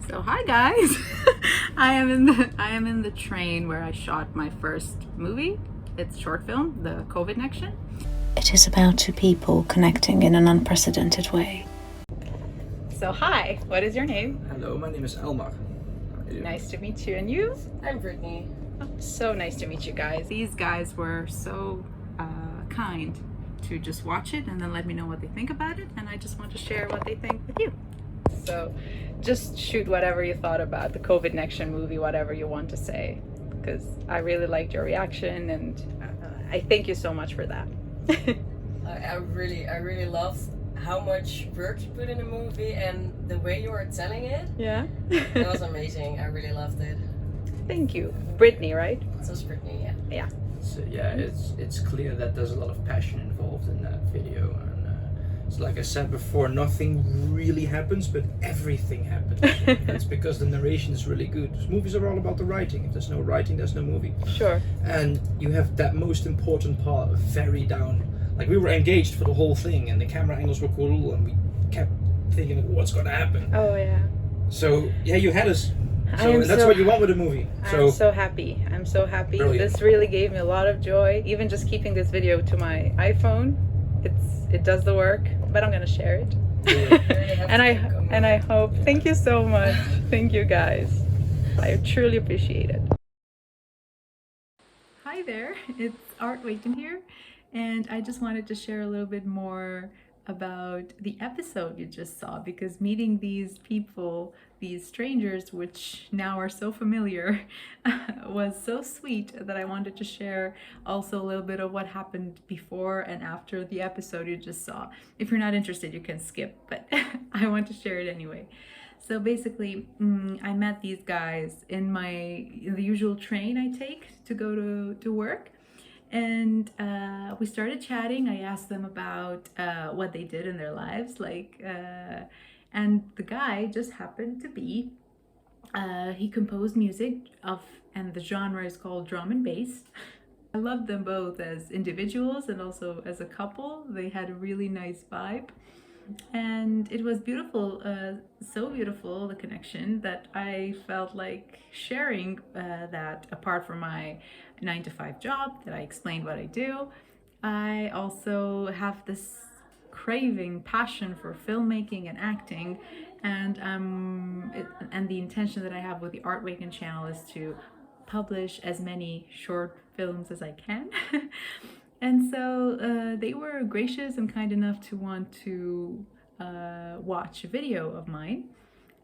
So hi guys, I am in the train where I shot my first movie. It's a short film, The COVID Connection. It is about two people connecting in an unprecedented way. So hi, what is your name? Hello, my name is Elmar. Nice to meet you. And you? I'm Brittany. Oh, so nice to meet you guys. These guys were so kind to just watch it and then let me know what they think about it, and I just want to share what they think with you. So just shoot whatever you thought about the COVID Connection movie, whatever you want to say, because I really liked your reaction, and I thank you so much for that. I really love how much work you put in the movie and the way you were telling it. Yeah. It was amazing. I really loved it. Thank you. Brittany, right? So it's Brittany, yeah. Yeah. So yeah, it's clear that there's a lot of passion involved in that video, and it's like I said before, nothing really happens, but everything happens. It's because the narration is really good. Movies are all about the writing. If there's no writing, there's no movie. Sure. And you have that most important part very down. Like, we were engaged for the whole thing, and the camera angles were cool, and we kept thinking, what's gonna happen? Oh yeah. So yeah, you had us. I am And that's so- what you want with a movie. I'm so happy. I'm so happy. Brilliant. This really gave me a lot of joy. Even just keeping this video to my iPhone, it does the work. But I'm gonna share it. and I hope. Thank you so much. Thank you guys. I truly appreciate it. Hi there. It's Art Waken here, and I just wanted to share a little bit more about the episode you just saw, because meeting these people, these strangers, which now are so familiar, was so sweet that I wanted to share also a little bit of what happened before and after the episode you just saw. If you're not interested, you can skip, but I want to share it anyway. So basically, I met these guys in the usual train I take to go to work. And we started chatting. I asked them about what they did in their lives, and the guy just happened to be, he composed music and the genre is called drum and bass. I loved them both as individuals and also as a couple. They had a really nice vibe. And it was beautiful, so beautiful, the connection, that I felt like sharing that apart from my 9-to-5 job, that I explained what I do. I also have this craving, passion for filmmaking and acting, and the intention that I have with the Art Waken channel is to publish as many short films as I can. And so they were gracious and kind enough to want to watch a video of mine.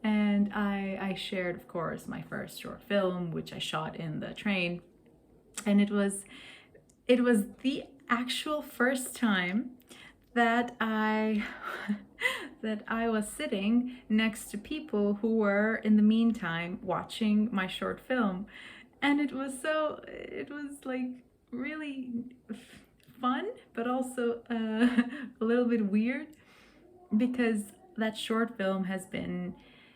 And I shared, of course, my first short film, which I shot in the train. And it was the actual first time that I was sitting next to people who were in the meantime watching my short film. And it was like really fun, but also a little bit weird, because that short film has been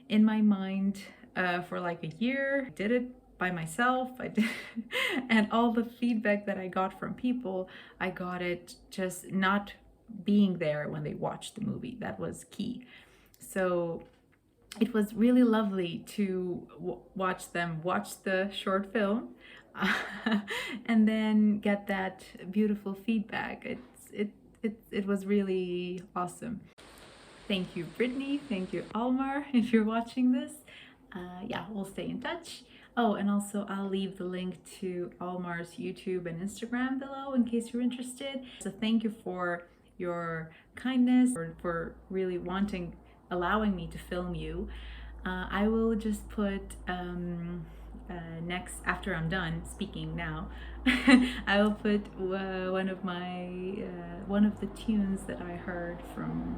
in my mind for like a year. I did it by myself. And all the feedback that I got from people, I got it just not being there when they watched the movie. That was key. So it was really lovely to watch them watch the short film and then get that beautiful feedback. It was really awesome. Thank you, Brittany. Thank you, Almar, if you're watching this. Yeah, we'll stay in touch. Oh, and also I'll leave the link to Almar's YouTube and Instagram below in case you're interested. So thank you for your kindness, for really allowing me to film you. I will just put next, after I'm done speaking now, I will put one of the tunes that I heard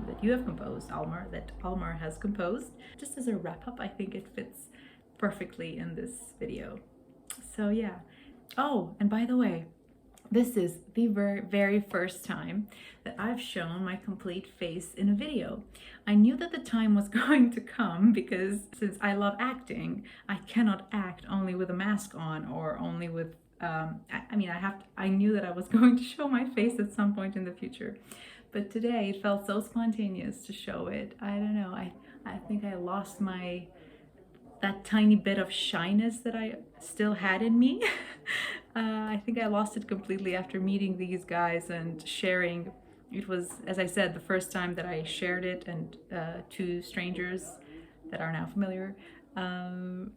that you have composed, Almar, that Almar has composed. Just as a wrap up, I think it fits perfectly in this video. So yeah. Oh, and by the way, this is the very first time that I've shown my complete face in a video. I knew that the time was going to come, because since I love acting, I cannot act only with a mask on or only with, I knew that I was going to show my face at some point in the future. But today it felt so spontaneous to show it. I don't know, I think I lost my that tiny bit of shyness that I still had in me. I think I lost it completely after meeting these guys and sharing. It was, as I said, the first time that I shared it, and two strangers that are now familiar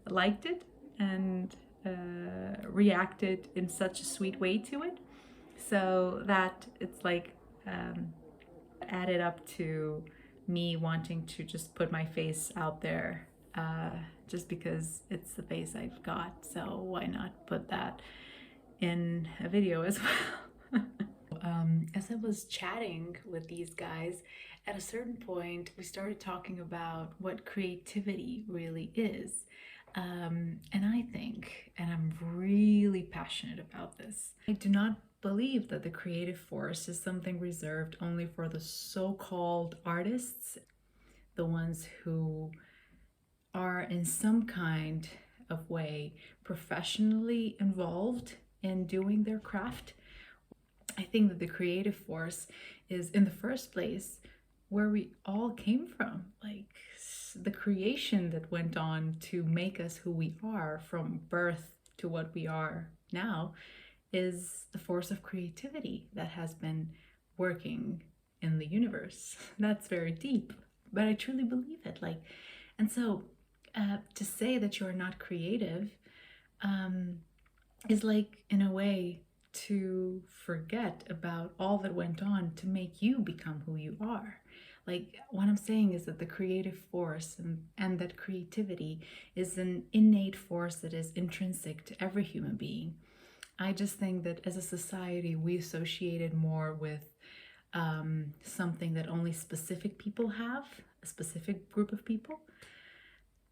liked it and reacted in such a sweet way to it. So that it's like added up to me wanting to just put my face out there, just because it's the face I've got. So why not put that in a video as well? As I was chatting with these guys, at a certain point, we started talking about what creativity really is. And I think, and I'm really passionate about this, I do not believe that the creative force is something reserved only for the so-called artists, the ones who are in some kind of way professionally involved in doing their craft. I think that the creative force is, in the first place, where we all came from, like the creation that went on to make us who we are from birth to what we are now is the force of creativity that has been working in the universe. That's very deep, but I truly believe it. And so to say that you're not creative is like, in a way, to forget about all that went on to make you become who you are. Like, what I'm saying is that the creative force and that creativity is an innate force that is intrinsic to every human being. I just think that as a society, we associate it more with something that only specific people have, a specific group of people.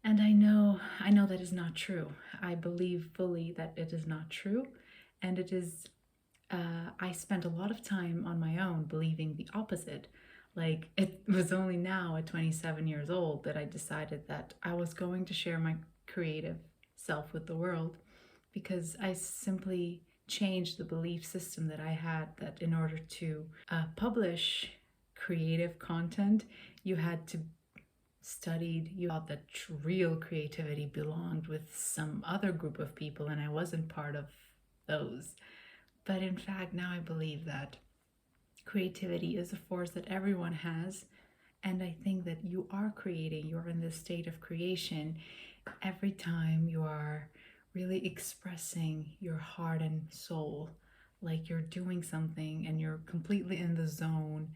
And I know that is not true. I believe fully that it is not true. And it is, I spent a lot of time on my own believing the opposite. Like, it was only now at 27 years old that I decided that I was going to share my creative self with the world, because I simply changed the belief system that I had, that in order to publish creative content, you had to studied, you thought that real creativity belonged with some other group of people, and I wasn't part of those. But in fact, now I believe that creativity is a force that everyone has, and I think that you are creating, you're in this state of creation every time you are really expressing your heart and soul, like you're doing something and you're completely in the zone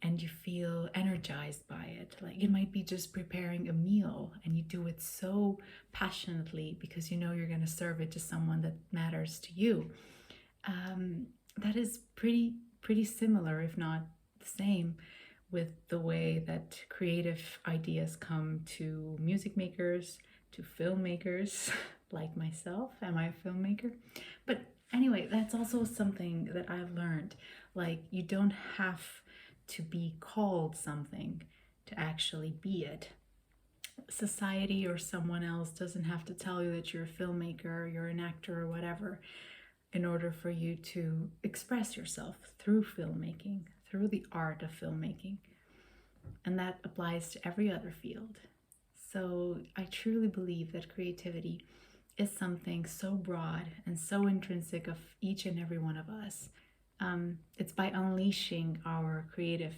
and you feel energized by it. Like, it might be just preparing a meal and you do it so passionately because you know you're going to serve it to someone that matters to you. That is pretty similar, if not the same, with the way that creative ideas come to music makers, to filmmakers, like myself. Am I a filmmaker? But anyway, that's also something that I've learned. Like, you don't have to be called something to actually be it. Society or someone else doesn't have to tell you that you're a filmmaker, you're an actor, or whatever, in order for you to express yourself through filmmaking, through the art of filmmaking. And that applies to every other field. So I truly believe that creativity is something so broad and so intrinsic of each and every one of us. It's by unleashing our creative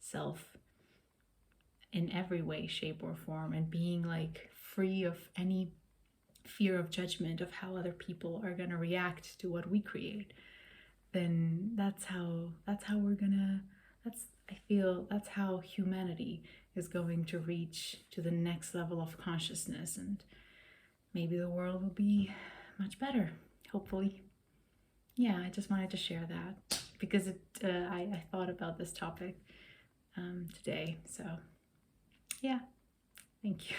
self in every way, shape, or form, and being like free of any fear of judgment of how other people are going to react to what we create, then that's how we're gonna, I feel that's how humanity is going to reach to the next level of consciousness, and maybe the world will be much better, hopefully. Yeah, I just wanted to share that because I thought about this topic today. So yeah, thank you.